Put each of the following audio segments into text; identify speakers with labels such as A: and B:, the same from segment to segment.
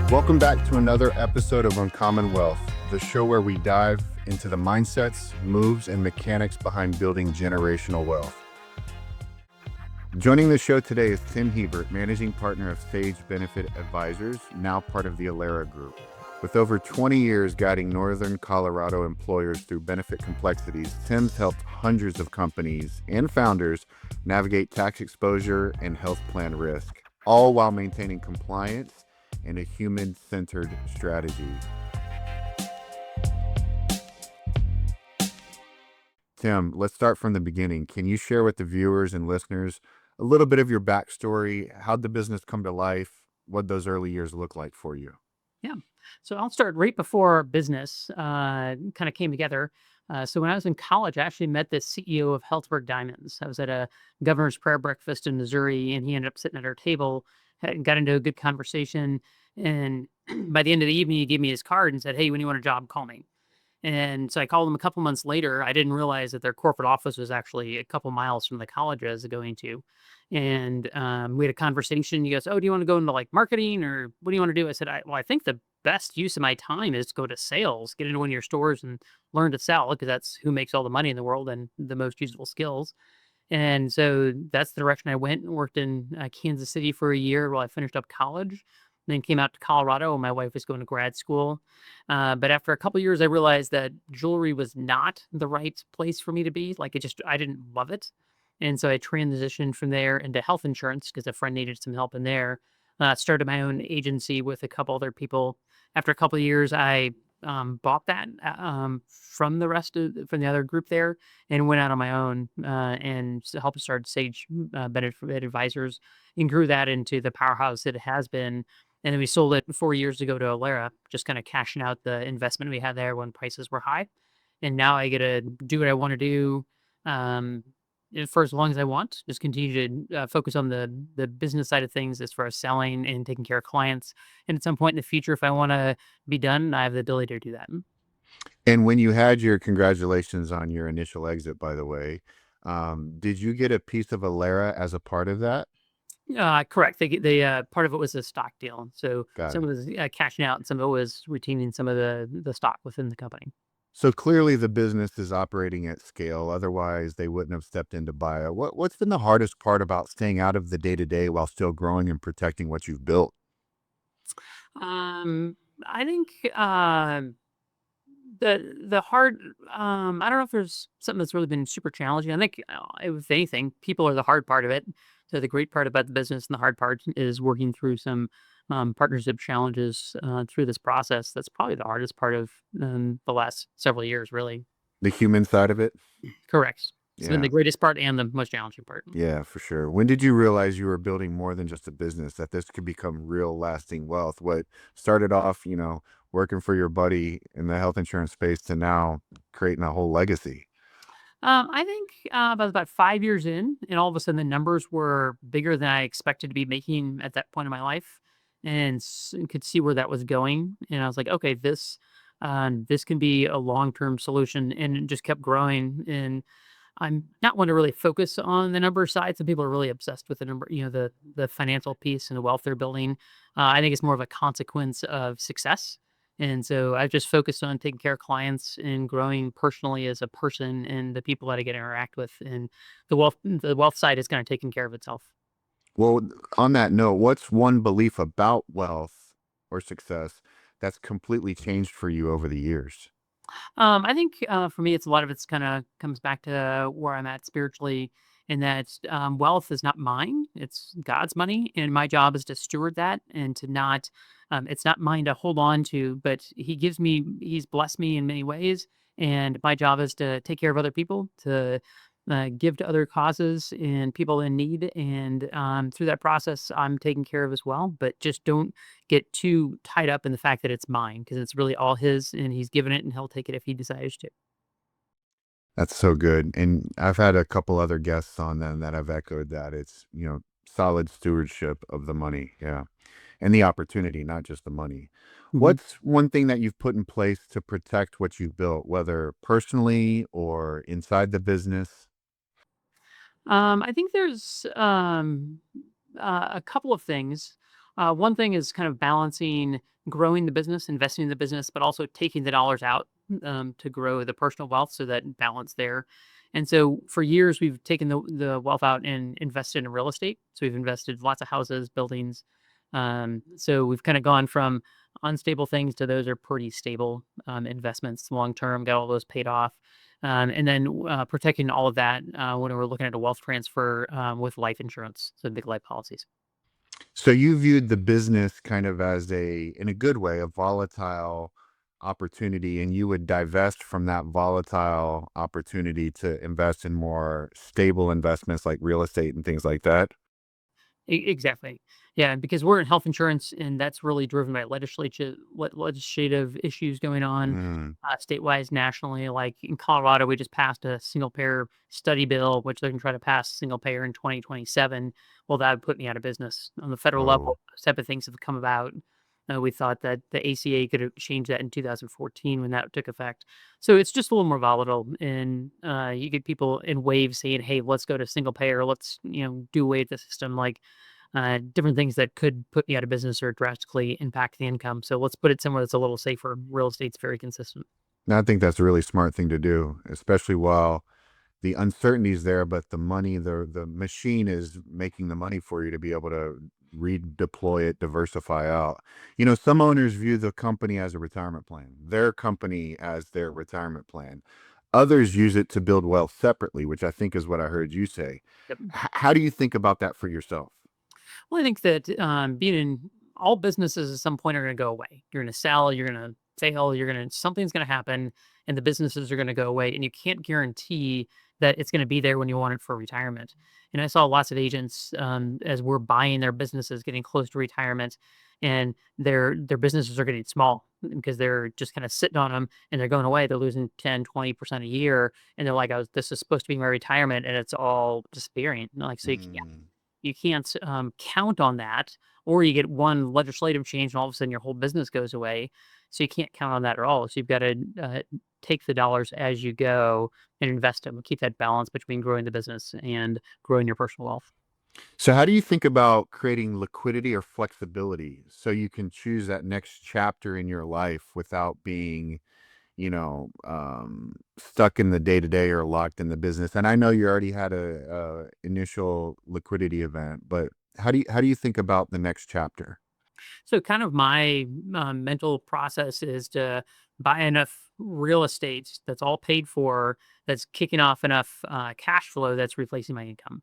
A: Welcome back to another episode of Uncommon Wealth, the show where we dive into the mindsets, moves, and mechanics behind building generational wealth. Joining the show today is Tim Hebert, managing partner of Sage Benefit Advisors, now part of the Alera Group. With over 20 years guiding Northern Colorado employers through benefit complexities, Tim's helped hundreds of companies and founders navigate tax exposure and health plan risk, all while maintaining compliance and a human-centered strategy. Tim, let's start from the beginning. Can you share with the viewers and listeners a little bit of your backstory? How'd the business come to life? What those early years look like for you?
B: Yeah. So I'll start right before business kind of came together. So when I was in college, I actually met the CEO of Healthburg Diamonds. I was at a governor's prayer breakfast in Missouri, and he ended up sitting at our table, got into a good conversation. And by the end of the evening, he gave me his card and said, "Hey, when you want a job, call me." And so I called them a couple months later. I didn't realize that their corporate office was actually a couple miles from the college I was going to. And we had a conversation. He goes, "Oh, do you want to go into like marketing or what do you want to do?" I said, "Well, I think the best use of my time is to go to sales, get into one of your stores and learn to sell because that's who makes all the money in the world and the most useful skills." And so that's the direction I went and worked in Kansas City for a year while I finished up college. Then came out to Colorado. And my wife was going to grad school. But after a couple years, I realized that jewelry was not the right place for me to be. Like I didn't love it. And so I transitioned from there into health insurance because a friend needed some help in there. Started my own agency with a couple other people. After a couple of years, I bought that from from the other group there and went out on my own and helped start Sage Benefit Advisors and grew that into the powerhouse that it has been. And then we sold it 4 years ago to Alera, just kind of cashing out the investment we had there when prices were high. And now I get to do what I want to do um, for as long as I want. Just continue to focus on the business side of things as far as selling and taking care of clients. And at some point in the future, if I want to be done, I have the ability to do that.
A: And when you had your congratulations on your initial exit, by the way, did you get a piece of Alera as a part of that?
B: Correct. Part of it was a stock deal. So
A: Got
B: some
A: it.
B: of it was cashing out and some of it was retaining some of the stock within the company.
A: So clearly the business is operating at scale. Otherwise, they wouldn't have stepped in to buy it. What's been the hardest part about staying out of the day-to-day while still growing and protecting what you've built?
B: Um, I think the hard I don't know if there's something that's really been super challenging. I think if anything, people are the hard part of it. So the great part about the business and the hard part is working through some partnership challenges through this process. That's probably the hardest part of the last several years, really.
A: The human side of it?
B: Correct. It's been
A: Yeah.
B: the greatest part and the most challenging part.
A: Yeah, for sure. When did you realize you were building more than just a business, that this could become real lasting wealth? What started off, working for your buddy in the health insurance space to now creating a whole legacy?
B: I think about 5 years in, and all of a sudden the numbers were bigger than I expected to be making at that point in my life, and could see where that was going. And I was like, okay, this can be a long term solution, and it just kept growing. And I'm not one to really focus on the number side. Some people are really obsessed with the number, the financial piece and the wealth they're building. I think it's more of a consequence of success. And so I've just focused on taking care of clients and growing personally as a person and the people that I get to interact with. And the wealth side is kind of taking care of itself.
A: Well, on that note, what's one belief about wealth or success that's completely changed for you over the years?
B: I think for me, it's a lot of it's kind of comes back to where I'm at spiritually, in that wealth is not mine; it's God's money, and my job is to steward that and to not. It's not mine to hold on to, but He's blessed me in many ways, and my job is to take care of other people, to give to other causes and people in need, and through that process, I'm taken care of as well. But just don't get too tied up in the fact that it's mine because it's really all his and he's given it and he'll take it if he desires to.
A: That's so good. And I've had a couple other guests on then that have echoed that. It's, solid stewardship of the money. Yeah. And the opportunity, not just the money.
B: Mhm.
A: What's one thing that you've put in place to protect what you've built, whether personally or inside the business?
B: I think there's a couple of things. One thing is kind of balancing growing the business, investing in the business, but also taking the dollars out to grow the personal wealth, so that balance there. And so for years, we've taken the wealth out and invested in real estate. So we've invested lots of houses, buildings. So we've kind of gone from unstable things to those are pretty stable investments long term, got all those paid off. And then protecting all of that when we're looking at a wealth transfer with life insurance, so big life policies.
A: So you viewed the business kind of as in a good way, a volatile opportunity, and you would divest from that volatile opportunity to invest in more stable investments like real estate and things like that?
B: Exactly. Yeah, because we're in health insurance, and that's really driven by legislative issues going on
A: Mm.
B: statewide, nationally. Like in Colorado, we just passed a single payer study bill, which they're going to try to pass single payer in 2027. Well, that would put me out of business. On the federal
A: Oh.
B: level, those type of things have come about. We thought that the ACA could have changed that in 2014 when that took effect. So it's just a little more volatile, and you get people in waves saying, "Hey, let's go to single payer. Let's do away with the system." Like different things that could put me out of business or drastically impact the income. So let's put it somewhere that's a little safer. Real estate's very consistent.
A: I think that's a really smart thing to do, especially while the uncertainty is there, but the money, the machine is making the money for you to be able to redeploy it, diversify out. Some owners view the company as a retirement plan, their company as their retirement plan. Others use it to build wealth separately, which I think is what I heard you say.
B: Yep.
A: How do you think about that for yourself?
B: Well, I think that being in all businesses at some point are going to go away. You're going to sell, you're going to fail, something's going to happen, and the businesses are going to go away, and you can't guarantee that it's going to be there when you want it for retirement. And I saw lots of agents as we're buying their businesses, getting close to retirement, and their businesses are getting small because they're just kind of sitting on them and they're going away. They're losing 10, 20% a year, and they're like, "This is supposed to be my retirement," and it's all disappearing. Like, so
A: Mm.
B: you can't count on that, or you get one legislative change and all of a sudden your whole business goes away. So you can't count on that at all. So you've got to take the dollars as you go and invest them. Keep that balance between growing the business and growing your personal wealth.
A: So, how do you think about creating liquidity or flexibility so you can choose that next chapter in your life without being stuck in the day to day or locked in the business? And I know you already had a initial liquidity event, but how do you think about the next chapter?
B: So kind of my mental process is to buy enough real estate that's all paid for, that's kicking off enough cash flow that's replacing my income.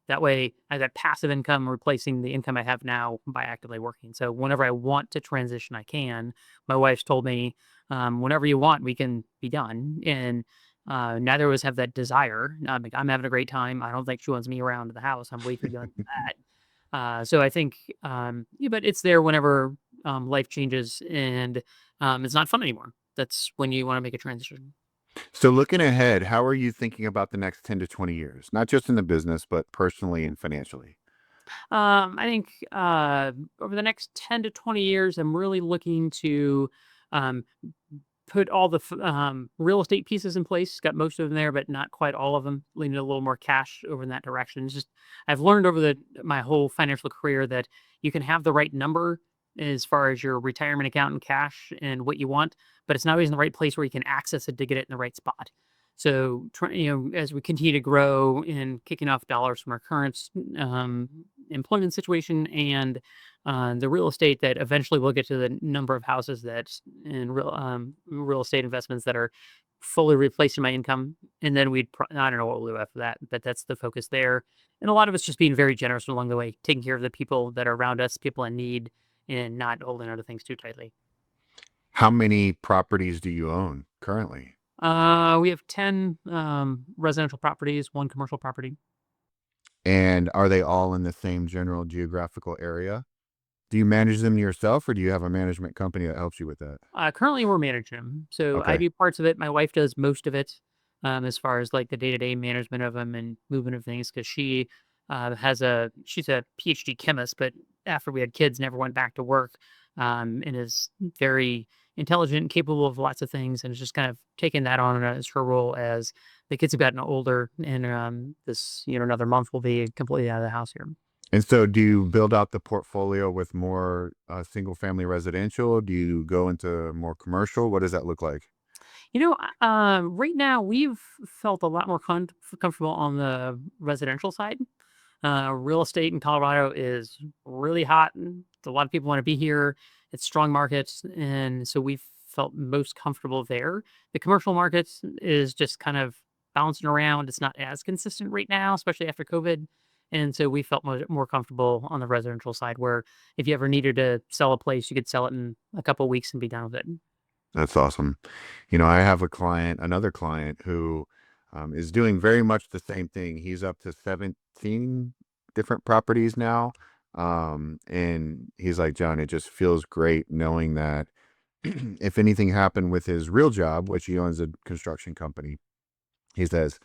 B: That way, I have that passive income replacing the income I have now by actively working. So whenever I want to transition, I can. My wife's told me, whenever you want, we can be done. And neither of us have that desire. Like, I'm having a great time. I don't think she wants me around the house. I'm way too young for that. So I think, yeah, but it's there whenever life changes and it's not fun anymore. That's when you want to make a transition.
A: So, looking ahead, how are you thinking about the next 10 to 20 years, not just in the business, but personally and financially?
B: I think over the next 10 to 20 years, I'm really looking to um, put all the real estate pieces in place. Got most of them there, but not quite all of them. Leaning a little more cash over in that direction. It's just I've learned over my whole financial career that you can have the right number as far as your retirement account and cash and what you want, but it's not always in the right place where you can access it to get it in the right spot. So, as we continue to grow and kicking off dollars from our current um, employment situation and the real estate, that eventually we'll get to the number of houses that in real estate investments that are fully replacing my income, and then I don't know what we'll do after that, but that's the focus there. And a lot of it's just being very generous along the way, taking care of the people that are around us, people in need, and not holding other things too tightly.
A: How many properties do you own currently?
B: We have 10 residential properties, one commercial property.
A: And are they all in the same general geographical area? Do you manage them yourself or do you have a management company that helps you with that?
B: Currently, we're managing them. So I
A: Okay.
B: do parts of it. My wife does most of it, as far as like the day to day management of them and movement of things. Because she's a PhD chemist, but after we had kids, never went back to work, and is very intelligent and capable of lots of things, and is just kind of taking that on as her role as the kids have gotten older. And this, another month, will be completely out of the house here.
A: And so do you build out the portfolio with more single family residential? Do you go into more commercial? What does that look like?
B: Right now we've felt a lot more comfortable on the residential side. Real estate in Colorado is really hot. And a lot of people want to be here. It's strong markets, and so we've felt most comfortable there. The commercial markets is just kind of bouncing around. It's not as consistent right now, especially after COVID. And so we felt more comfortable on the residential side, where if you ever needed to sell a place, you could sell it in a couple of weeks and be done with it.
A: That's awesome. I have another client who is doing very much the same thing. He's up to 17 different properties now. And he's like, John, it just feels great knowing that if anything happened with his real job, which he owns a construction company, he says,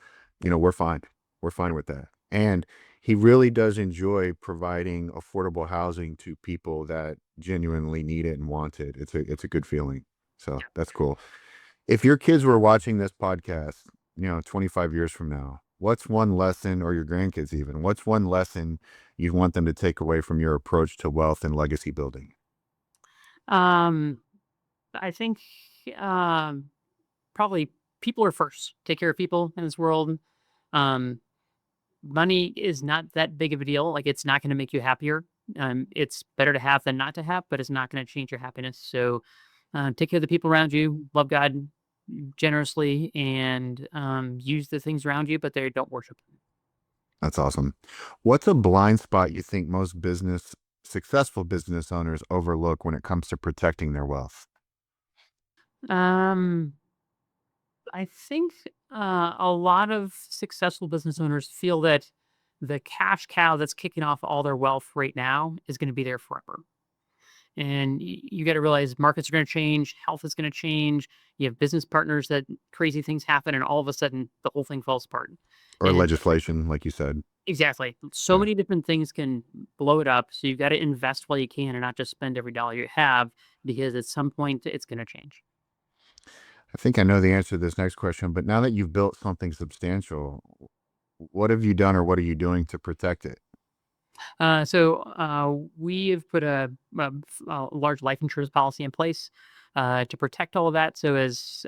A: we're fine. We're fine with that. And he really does enjoy providing affordable housing to people that genuinely need it and want it. It's a good feeling. So that's cool. If your kids were watching this podcast, 25 years from now, what's one lesson, or your grandkids even, what's one lesson you'd want them to take away from your approach to wealth and legacy building?
B: Um, I think um, probably people are first. Take care of people in this world. Um, Money is not that big of a deal. Like, it's not going to make you happier. It's better to have than not to have, but it's not going to change your happiness. So, take care of the people around you. Love God generously, and use the things around you, but they don't worship.
A: That's awesome. What's a blind spot you think most successful business owners overlook when it comes to protecting their wealth?
B: Um, I think a lot of successful business owners feel that the cash cow that's kicking off all their wealth right now is going to be there forever. And you got to realize markets are going to change, health is going to change. You have business partners that crazy things happen, and all of a sudden the whole thing falls apart.
A: Or
B: And
A: legislation, like you said?
B: exactly, so
A: Yeah.
B: many different things can blow it up. So you've got to invest while you can, and not just spend every dollar you have, because at some point it's going to change.
A: I think I know the answer to this next question, but now that you've built something substantial, what have you done or what are you doing to protect it?
B: We have put a large life insurance policy in place to protect all of that. So as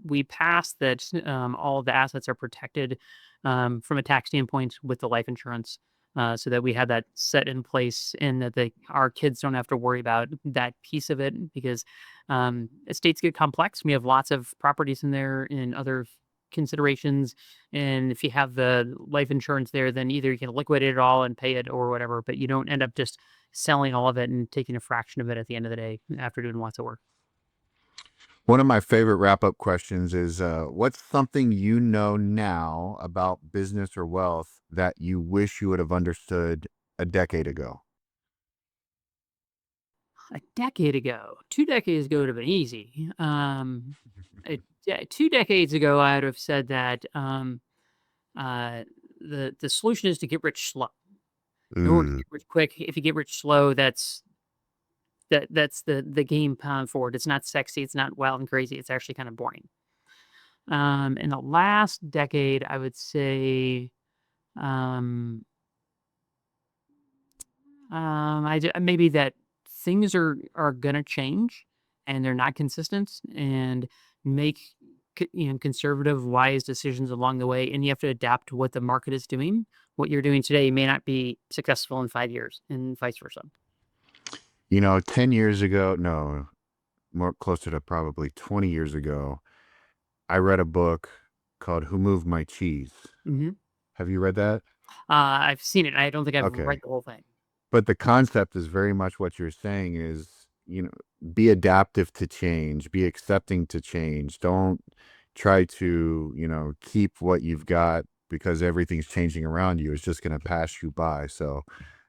B: we pass that, all of the assets are protected from a tax standpoint with the life insurance. So that we have that set in place, and that our kids don't have to worry about that piece of it, because estates get complex. We have lots of properties in there and other considerations, and if you have the life insurance there, then either you can liquidate it all and pay it or whatever, but you don't end up just selling all of it and taking a fraction of it at the end of the day after doing lots of work.
A: One of my favorite wrap up questions is what's something you know now about business or wealth that you wish you would have understood a decade ago?
B: A decade ago, 2 decades ago would have been easy. Yeah, 2 decades ago, I would have said that uh, the solution is to get rich slow. In order to
A: Ooh,
B: get rich quick, if you get rich slow, that's the game plan forward. It's not sexy, it's not wild and crazy, it's actually kind of boring. In the last decade, I would say, um, maybe that things are gonna change, and they're not consistent, and make conservative, wise decisions along the way, and you have to adapt to what the market is doing. What you're doing today may not be successful in 5 years, and vice versa.
A: 10 years ago, no, more closer to probably 20 years ago, I read a book called Who Moved My Cheese.
B: Hmm.
A: Have you read that?
B: I've seen it. I don't think I've read
A: Okay.
B: the whole thing.
A: But the concept is very much what you're saying is, be adaptive to change, be accepting to change. Don't try to, keep what you've got because everything's changing around you. It's just going to pass you by. So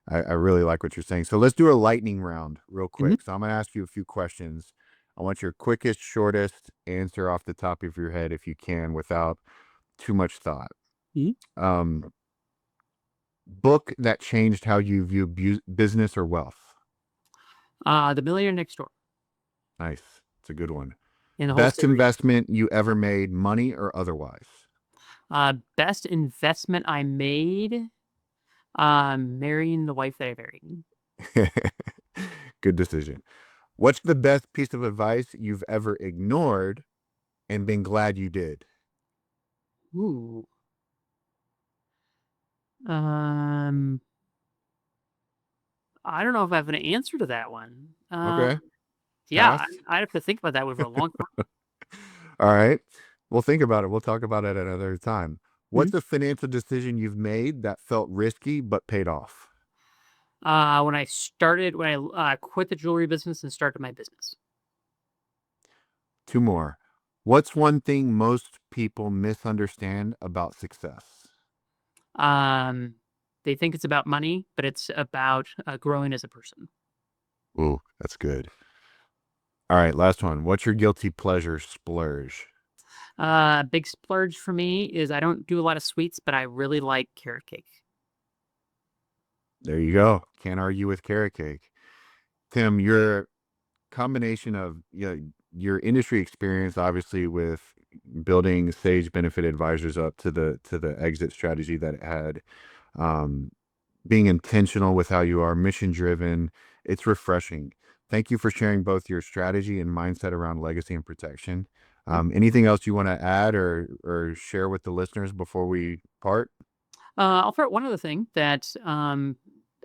A: I really like what you're saying. So let's do a lightning round real
B: Hmm.
A: quick. So I'm going to ask you a few questions. I want your quickest, shortest answer off the top of your head if you can without too much thought. Um, Book that changed how you view business or wealth.
B: The Millionaire Next Door,
A: Nice. It's a good one.
B: and the whole
A: Best
B: series.
A: investment you ever made, money or otherwise?
B: Best investment I made. Marrying the wife that I married.
A: Good decision. What's the best piece of advice you've ever ignored and been glad you did?
B: Ooh. Um, I don't know if I have an answer to that one.
A: Okay.
B: Yeah,
A: Pass.
B: I'd have to think about that one for a long time.
A: All right. We'll think about it. We'll talk about it another time.
B: Mhm.
A: What's a financial decision you've made that felt risky but paid off?
B: When I quit the jewelry business and started my business.
A: Two more. What's one thing most people misunderstand about success?
B: Um, they think it's about money, but it's about growing as a person.
A: Ooh, that's good. All right, last one. What's your guilty pleasure splurge?
B: Big splurge for me is I don't do a lot of sweets, but I really like carrot cake.
A: There you go. Can't argue with carrot cake. Tim, your combination of your industry experience, obviously with building Sage Benefit Advisors up to the exit strategy that it had, um, being intentional with how you are, mission driven. It's refreshing. Thank you for sharing both your strategy and mindset around legacy and protection. Anything else you want to add or share with the listeners before we part?
B: I'll throw out one other thing that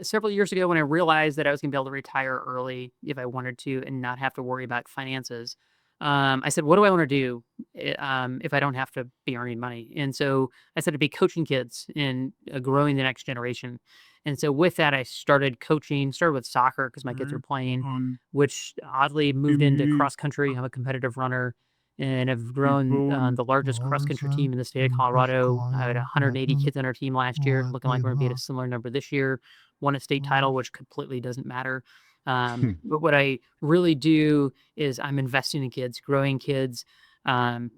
B: several years ago, when I realized that I was going to be able to retire early if I wanted to and not have to worry about finances, I said, "What do I want to do if I don't have to be earning money?" And so I said to be coaching kids and growing the next generation. And so with that, I started coaching. Started with soccer because my kids were playing, which oddly moved into cross country. I'm a competitive runner and have grown the largest cross country team in the state of Colorado. I had 180 kids on our team last year, looking like we're going to be at a similar number this year. Won a state title, which completely doesn't matter. But what I really do is I'm investing in kids, growing kids,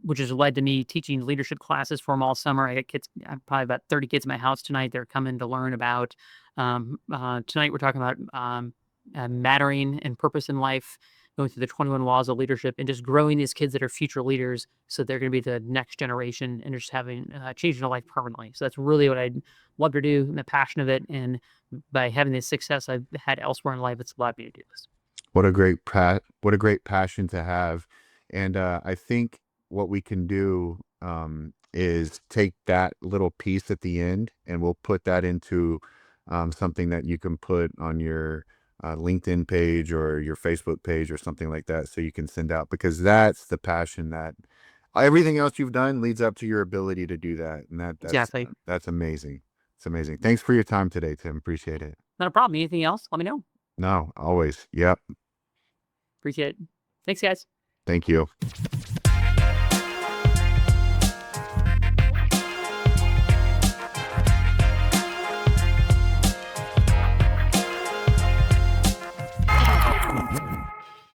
B: which has led to me teaching leadership classes for them all summer. I got kids, probably about 30 kids in my house tonight. They're coming to learn about. Tonight we're talking about mattering and purpose in life, going through the 21 laws of leadership and just growing these kids that are future leaders so they're going to be the next generation and just having changing their life permanently. So that's really what I'd love to do. I'm a passion of it. And by having this success I've had elsewhere in life, it's allowed me to do this.
A: What a great passion to have. And I think what we can do is take that little piece at the end and we'll put that into something that you can put on your LinkedIn page or your Facebook page or something like that, so you can send out, because that's the passion that everything else you've done leads up to your ability to do that. And
B: Exactly.
A: that's amazing. It's amazing. Thanks for your time today, Tim. Appreciate it.
B: Not a problem. Anything else? Let me know.
A: No, always. Yep.
B: Appreciate it. Thanks, guys.
A: Thank you.